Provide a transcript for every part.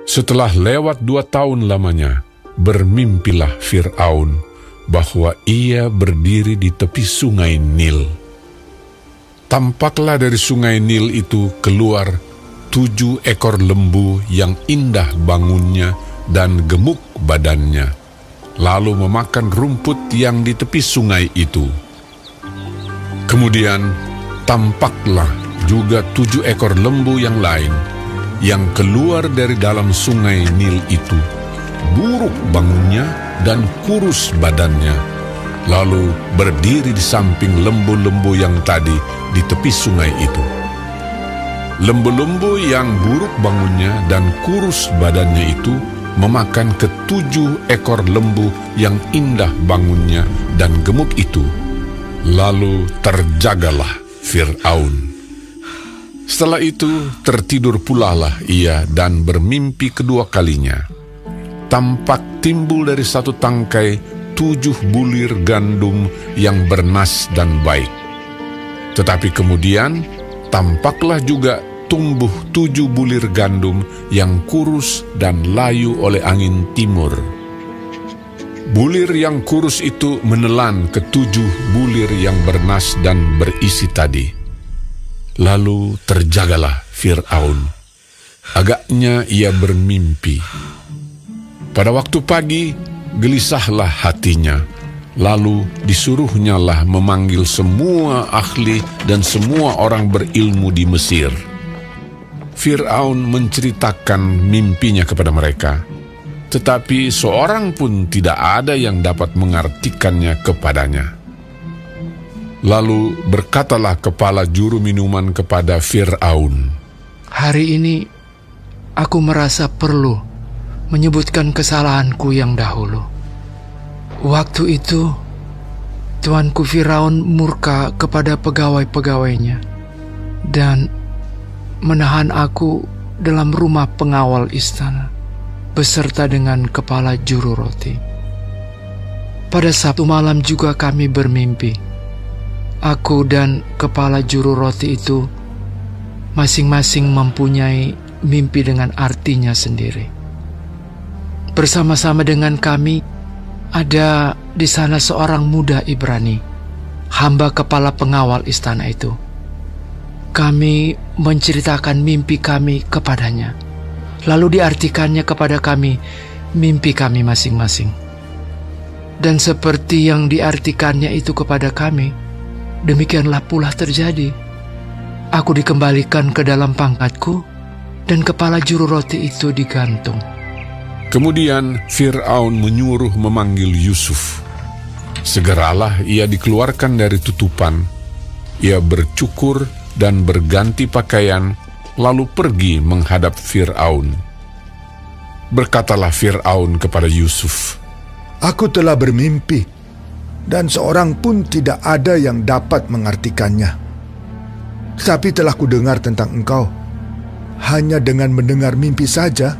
Setelah lewat 2 tahun lamanya, bermimpilah Fir'aun bahwa ia berdiri di tepi sungai Nil. Tampaklah dari sungai Nil itu keluar 7 ekor lembu yang indah bangunnya dan gemuk badannya, lalu memakan rumput yang di tepi sungai itu. Kemudian tampaklah juga 7 ekor lembu yang lain yang keluar dari dalam sungai Nil itu, buruk bangunnya dan kurus badannya, lalu berdiri di samping lembu-lembu yang tadi di tepi sungai itu. Lembu-lembu yang buruk bangunnya dan kurus badannya itu memakan ke-7 ekor lembu yang indah bangunnya dan gemuk itu. Lalu terjagalah Fir'aun. Setelah itu tertidur pulalah ia dan bermimpi kedua kalinya. Tampak timbul dari satu tangkai 7 bulir gandum yang bernas dan baik. Tetapi kemudian tampaklah juga tumbuh 7 bulir gandum yang kurus dan layu oleh angin timur. Bulir yang kurus itu menelan ke-7 bulir yang bernas dan berisi tadi. Lalu terjagalah Fir'aun. Agaknya ia bermimpi. Pada waktu pagi, gelisahlah hatinya. Lalu disuruhnyalah memanggil semua ahli dan semua orang berilmu di Mesir. Fir'aun menceritakan mimpinya kepada mereka, tetapi seorang pun tidak ada yang dapat mengartikannya kepadanya. Lalu berkatalah kepala juru minuman kepada Fir'aun, "Hari ini aku merasa perlu menyebutkan kesalahanku yang dahulu. Waktu itu tuanku Firaun murka kepada pegawai-pegawainya dan menahan aku dalam rumah pengawal istana beserta dengan kepala juru roti. Pada Sabtu malam juga kami bermimpi. Aku dan kepala juru roti itu masing-masing mempunyai mimpi dengan artinya sendiri. Bersama-sama dengan kami ada di sana seorang muda Ibrani, hamba kepala pengawal istana itu. Kami menceritakan mimpi kami kepadanya, lalu diartikannya kepada kami mimpi kami masing-masing. Dan seperti yang diartikannya itu kepada kami, demikianlah pula terjadi. Aku dikembalikan ke dalam pangkatku, dan kepala juru roti itu digantung." Kemudian Fir'aun menyuruh memanggil Yusuf. Segeralah ia dikeluarkan dari tutupan. Ia bercukur dan berganti pakaian, lalu pergi menghadap Fir'aun. Berkatalah Fir'aun kepada Yusuf, "Aku telah bermimpi, dan seorang pun tidak ada yang dapat mengartikannya. Tetapi telah kudengar tentang engkau. Hanya dengan mendengar mimpi saja,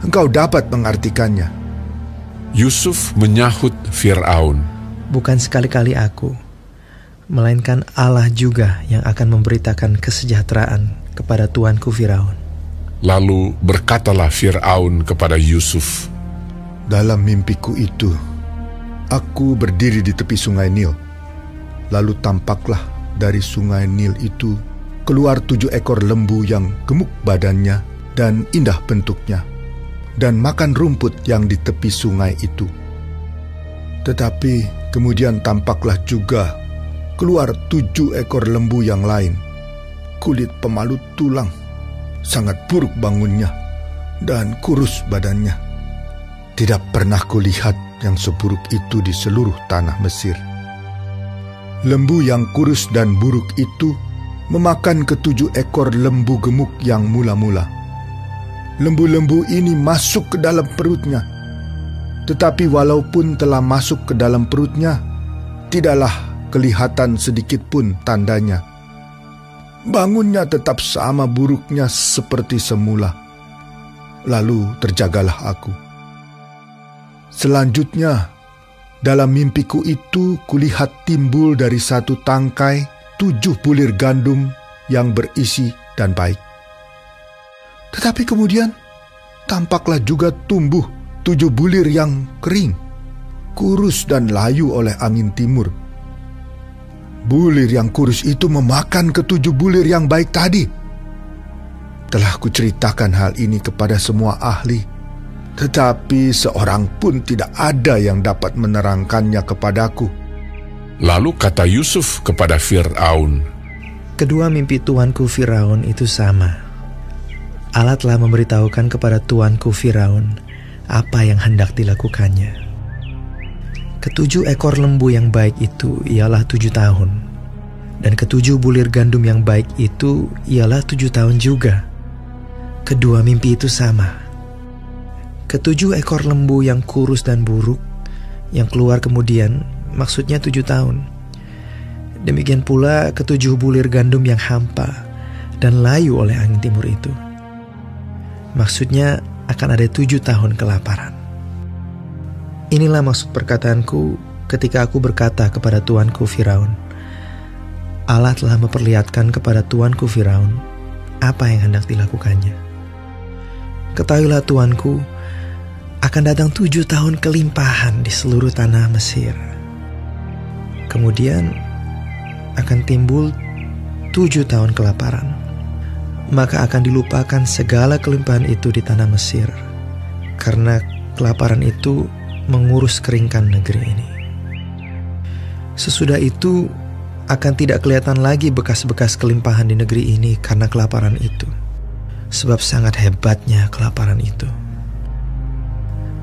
engkau dapat mengartikannya." Yusuf menyahut Fir'aun, "Bukan sekali-kali aku, melainkan Allah juga yang akan memberitakan kesejahteraan kepada tuanku Firaun." Lalu berkatalah Fir'aun kepada Yusuf, "Dalam mimpiku itu, aku berdiri di tepi sungai Nil. Lalu tampaklah dari sungai Nil itu keluar 7 ekor lembu yang gemuk badannya dan indah bentuknya, dan makan rumput yang di tepi sungai itu. Tetapi kemudian tampaklah juga keluar 7 ekor lembu yang lain, kulit pemalut tulang, sangat buruk bangunnya, dan kurus badannya. Tidak pernah kulihat yang seburuk itu di seluruh tanah Mesir. Lembu yang kurus dan buruk itu memakan ke-7 ekor lembu gemuk yang mula-mula. Lembu-lembu ini masuk ke dalam perutnya. Tetapi walaupun telah masuk ke dalam perutnya, tidaklah kelihatan sedikit pun tandanya. Bangunnya tetap sama buruknya seperti semula. Lalu terjagalah aku. Selanjutnya, dalam mimpiku itu kulihat timbul dari satu tangkai 7 bulir gandum yang berisi dan baik. Tetapi kemudian tampaklah juga tumbuh 7 bulir yang kering, kurus dan layu oleh angin timur. Bulir yang kurus itu memakan ke-7 bulir yang baik tadi. Telah kuceritakan hal ini kepada semua ahli, tetapi seorang pun tidak ada yang dapat menerangkannya kepadaku. Lalu kata Yusuf kepada Fir'aun, kedua mimpi tuanku Firaun itu sama. Allah telah memberitahukan kepada tuanku Firaun apa yang hendak dilakukannya. Ke-7 ekor lembu yang baik itu ialah 7 tahun, dan ke-7 bulir gandum yang baik itu ialah 7 tahun juga. Kedua mimpi itu sama. Ke-7 ekor lembu yang kurus dan buruk, yang keluar kemudian, maksudnya 7 tahun. Demikian pula ke-7 bulir gandum yang hampa dan layu oleh angin timur itu. Maksudnya akan ada 7 tahun kelaparan. Inilah maksud perkataanku ketika aku berkata kepada tuanku Firaun, Allah telah memperlihatkan kepada tuanku Firaun apa yang hendak dilakukannya. Ketahuilah tuanku, akan datang 7 tahun kelimpahan di seluruh tanah Mesir. Kemudian akan timbul 7 tahun kelaparan. Maka akan dilupakan segala kelimpahan itu di tanah Mesir, karena kelaparan itu mengurus keringkan negeri ini. Sesudah itu akan tidak kelihatan lagi bekas-bekas kelimpahan di negeri ini karena kelaparan itu, sebab sangat hebatnya kelaparan itu.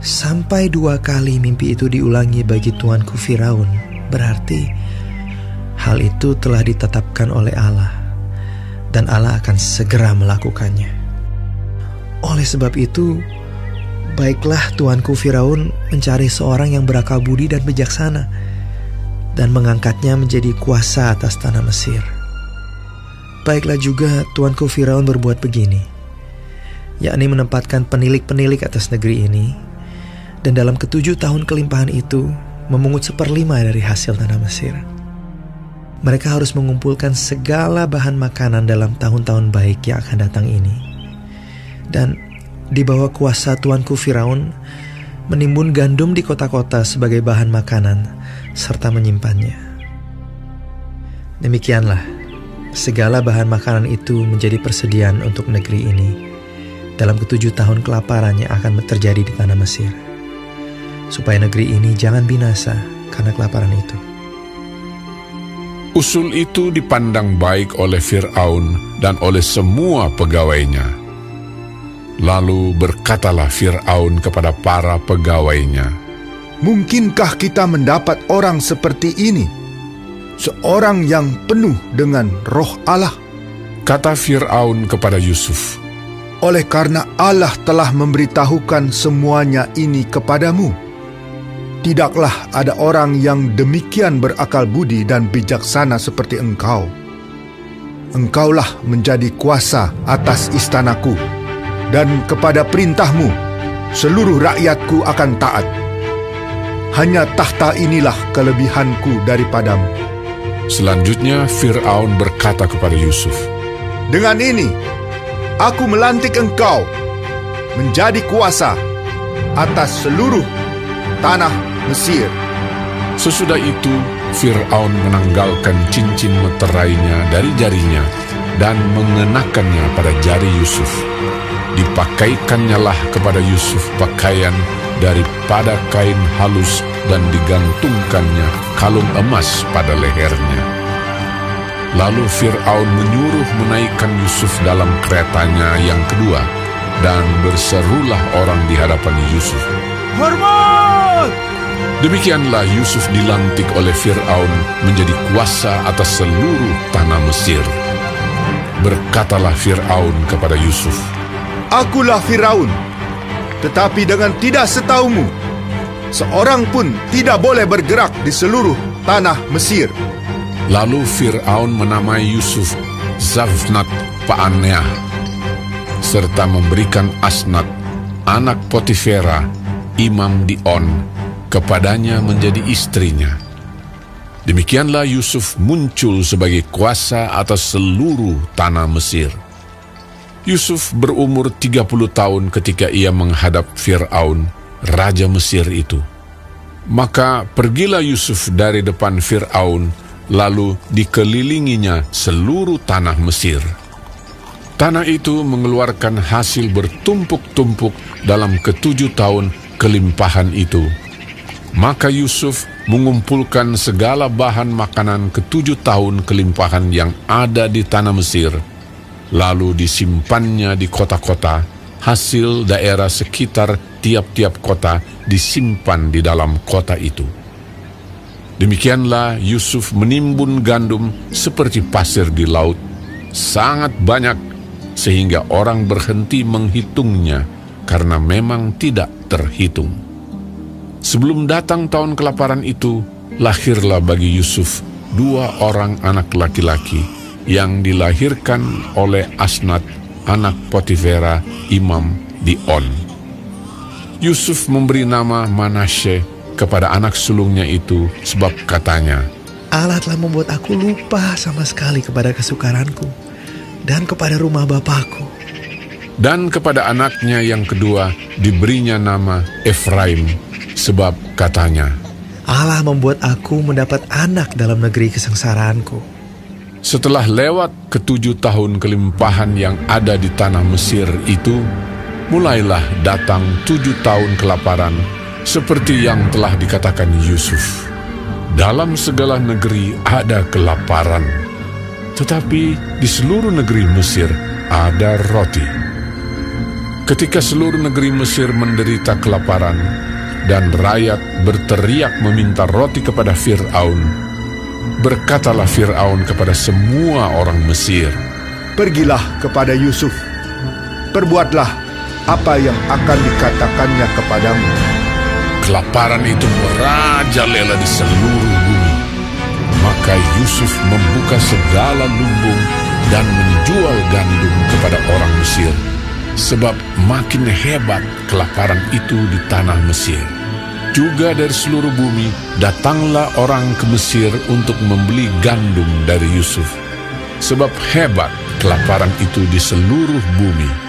Sampai 2 kali mimpi itu diulangi bagi tuanku Firaun, berarti hal itu telah ditetapkan oleh Allah, dan Allah akan segera melakukannya. Oleh sebab itu, baiklah tuanku Firaun mencari seorang yang berakal budi dan bijaksana, dan mengangkatnya menjadi kuasa atas tanah Mesir. Baiklah juga tuanku Firaun berbuat begini, yakni menempatkan penilik-penilik atas negeri ini, dan dalam ke-7 tahun kelimpahan itu memungut 1/5 dari hasil tanah Mesir. Mereka harus mengumpulkan segala bahan makanan dalam tahun-tahun baik yang akan datang ini. Dan di bawah kuasa tuanku Firaun, menimbun gandum di kota-kota sebagai bahan makanan, serta menyimpannya. Demikianlah, segala bahan makanan itu menjadi persediaan untuk negeri ini dalam ke-7 tahun kelaparan yang akan terjadi di tanah Mesir, supaya negeri ini jangan binasa karena kelaparan itu. Usul itu dipandang baik oleh Fir'aun dan oleh semua pegawainya. Lalu berkatalah Fir'aun kepada para pegawainya, mungkinkah kita mendapat orang seperti ini, seorang yang penuh dengan roh Allah? Kata Fir'aun kepada Yusuf, oleh karena Allah telah memberitahukan semuanya ini kepadamu, tidaklah ada orang yang demikian berakal budi dan bijaksana seperti engkau. Engkaulah menjadi kuasa atas istanaku, dan kepada perintahmu seluruh rakyatku akan taat. Hanya tahta inilah kelebihanku daripadamu. Selanjutnya Fir'aun berkata kepada Yusuf, dengan ini aku melantik engkau menjadi kuasa atas seluruh tanah Mesir. Sesudah itu Fir'aun menanggalkan cincin meterainya dari jarinya dan mengenakannya pada jari Yusuf. Dipakaikannya lah kepada Yusuf pakaian daripada kain halus dan digantungkannya kalung emas pada lehernya. Lalu Fir'aun menyuruh menaikkan Yusuf dalam keretanya yang kedua, dan berserulah orang di hadapan Yusuf, hormat! Demikianlah Yusuf dilantik oleh Fir'aun menjadi kuasa atas seluruh tanah Mesir. Berkatalah Fir'aun kepada Yusuf, akulah Firaun, tetapi dengan tidak setaumu, seorang pun tidak boleh bergerak di seluruh tanah Mesir. Lalu Fir'aun menamai Yusuf Zavnat Paaneah, serta memberikan Asnat, anak Potifera, imam di On, kepadanya menjadi istrinya. Demikianlah Yusuf muncul sebagai kuasa atas seluruh tanah Mesir. Yusuf berumur 30 tahun ketika ia menghadap Fir'aun, raja Mesir itu. Maka pergilah Yusuf dari depan Fir'aun, lalu dikelilinginya seluruh tanah Mesir. Tanah itu mengeluarkan hasil bertumpuk-tumpuk dalam ke-7 tahun kelimpahan itu. Maka Yusuf mengumpulkan segala bahan makanan ke-7 tahun kelimpahan yang ada di tanah Mesir, lalu disimpannya di kota-kota. Hasil daerah sekitar tiap-tiap kota disimpan di dalam kota itu. Demikianlah Yusuf menimbun gandum seperti pasir di laut, sangat banyak, sehingga orang berhenti menghitungnya karena memang tidak terhitung. Sebelum datang tahun kelaparan itu, lahirlah bagi Yusuf 2 orang anak laki-laki yang dilahirkan oleh Asnat, anak Potifera, imam di On. Yusuf memberi nama Manasye kepada anak sulungnya itu sebab katanya, Allah telah membuat aku lupa sama sekali kepada kesukaranku dan kepada rumah bapakku. Dan kepada anaknya yang kedua diberinya nama Efraim, sebab katanya, Allah membuat aku mendapat anak dalam negeri kesengsaraanku. Setelah lewat ke-7 tahun kelimpahan yang ada di tanah Mesir itu, mulailah datang 7 tahun kelaparan, seperti yang telah dikatakan Yusuf. Dalam segala negeri ada kelaparan, tetapi di seluruh negeri Mesir ada roti. Ketika seluruh negeri Mesir menderita kelaparan, dan rakyat berteriak meminta roti kepada Fir'aun, berkatalah Fir'aun kepada semua orang Mesir, Pergilah kepada Yusuf, perbuatlah apa yang akan dikatakannya kepadamu. Kelaparan itu merajalela di seluruh bumi. Maka Yusuf membuka segala lumbung dan menjual gandum kepada orang Mesir, sebab makin hebat kelaparan itu di tanah Mesir. Juga dari seluruh bumi datanglah orang ke Mesir untuk membeli gandum dari Yusuf, sebab hebat kelaparan itu di seluruh bumi.